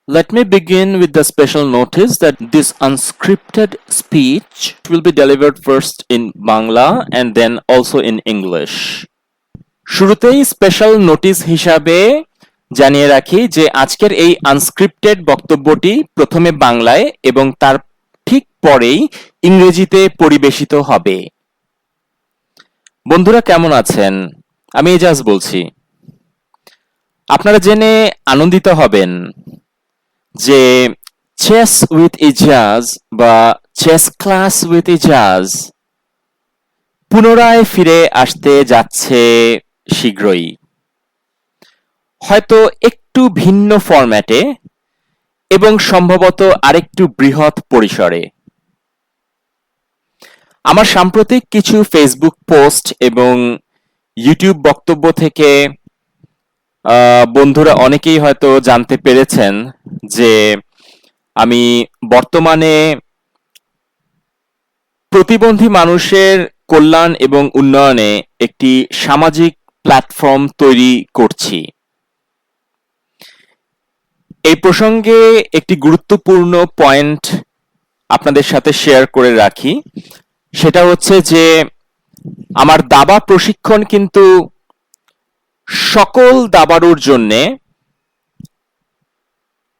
Let me begin with the special notice that this unscripted speech will be delivered first in Bangla and then also in English. শুরুতেই special notice হিসাবে জানিয়ে রাখি যে আজকের এই unscripted বক্তব্যটি প্রথমে বাংলায় এবং তার ঠিক পরেই ইংরেজিতে পরিবেশিত হবে। বন্ধুরা কেমন আছেন? আমি এজাজ বলছি। আপনারা জেনে আনন্দিত হবেন যে চেস উইথ ইজাজ বা চেস ক্লাস উইথ ইজাজ পুনরায় ফিরে আসতে যাচ্ছে শীঘ্রই, হয়তো একটু ভিন্ন ফরম্যাটে এবং সম্ভবত আরেকটু বৃহৎ পরিসরে। আমার সাম্প্রতিক কিছু ফেসবুক পোস্ট এবং ইউটিউব বক্তব্য থেকে বন্ধুরা অনেকেই হয়তো জানতে পেরেছেন যে আমি বর্তমানে প্রতিবন্ধী মানুষের কল্যাণ এবং উন্নয়নে একটি সামাজিক প্ল্যাটফর্ম তৈরি করছি। এই প্রসঙ্গে একটি গুরুত্বপূর্ণ পয়েন্ট আপনাদের সাথে শেয়ার করে রাখি, সেটা হচ্ছে যে আমার দাবা প্রশিক্ষণ কিন্তু সকল দাবাড়ুর জন্যে,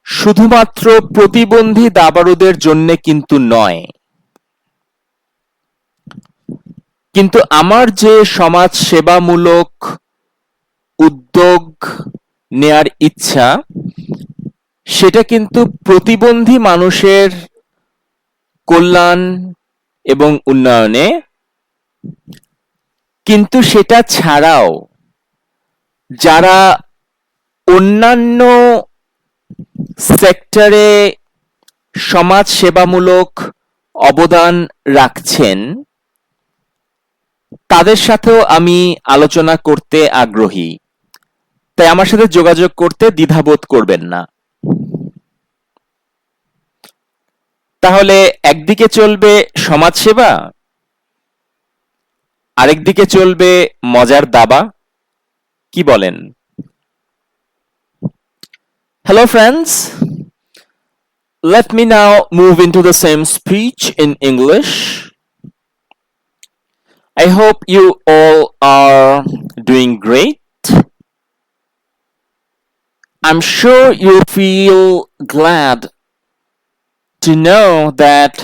শুধুমাত্র প্রতিবন্ধী দাবাড়ুদের জন্য কিন্তু নয়। কিন্তু আমার যে সমাজ সেবামূলক উদ্যোগ নেয়ার ইচ্ছা, সেটা কিন্তু প্রতিবন্ধী মানুষের কল্যাণ এবং উন্নয়নে, কিন্তু সেটা ছাড়াও যারা অন্যান্য সেক্টরে সমাজ সেবামূলক অবদান রাখছেন তাদের সাথেও আমি আলোচনা করতে আগ্রহী। তাই আমার সাথে যোগাযোগ করতে দ্বিধাবোধ করবেন না। তাহলে একদিকে চলবে সমাজসেবা, আরেকদিকে চলবে মজার দাবা, কি বলেন? Hello friends, let me now move into the same speech in English. I hope you all are doing great. I'm sure you feel glad to know that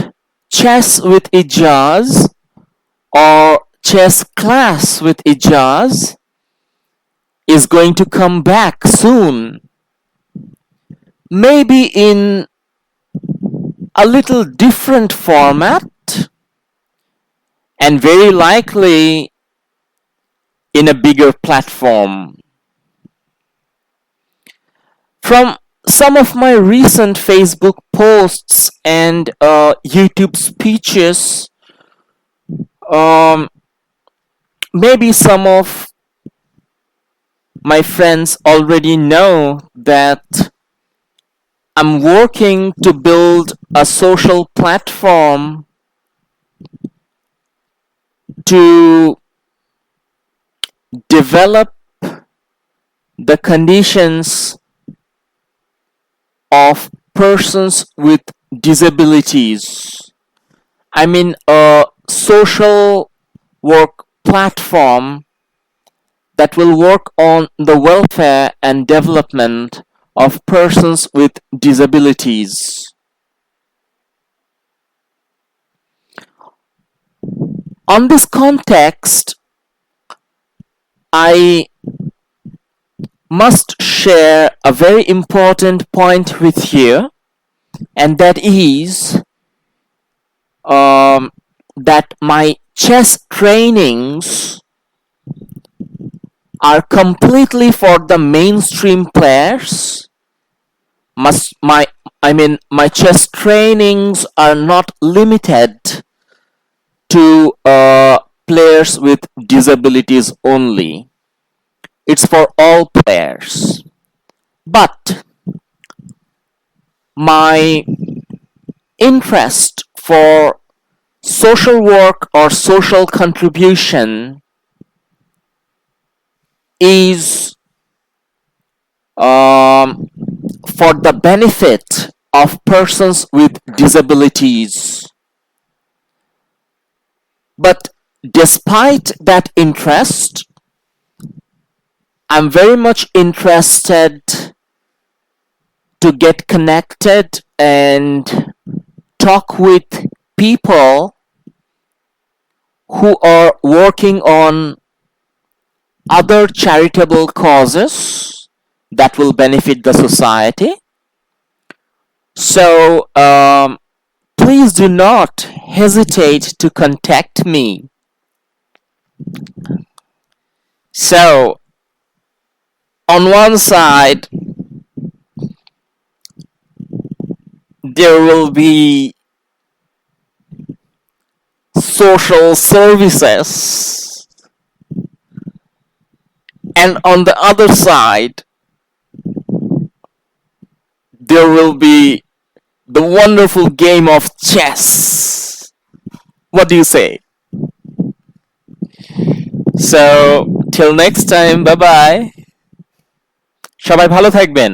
Chess with Ijaz or Chess Class with Ijaz is going to come back soon. Maybe in a little different format and very likely in a bigger platform. From some of my recent Facebook posts and YouTube speeches, maybe some of my friends already know that I'm working to build a social platform to develop the conditions of persons with disabilities. I mean a social work platform that will work on the welfare and development of persons with disabilities. On this context, I must share a very important point with you, and that is that my chess trainings are completely for the mainstream players. My chess trainings are not limited to players with disabilities only. It's for all players. But my interest for social work or social contribution is for the benefit of persons with disabilities. But despite that interest, I'm very much interested to get connected and talk with people who are working on other charitable causes that will benefit the society. So, please do not hesitate to contact me. So, on one side, there will be social services, and on the other side, there will be the wonderful game of chess. What do you say? So, till next time, bye bye. সবাই ভালো থাকবেন।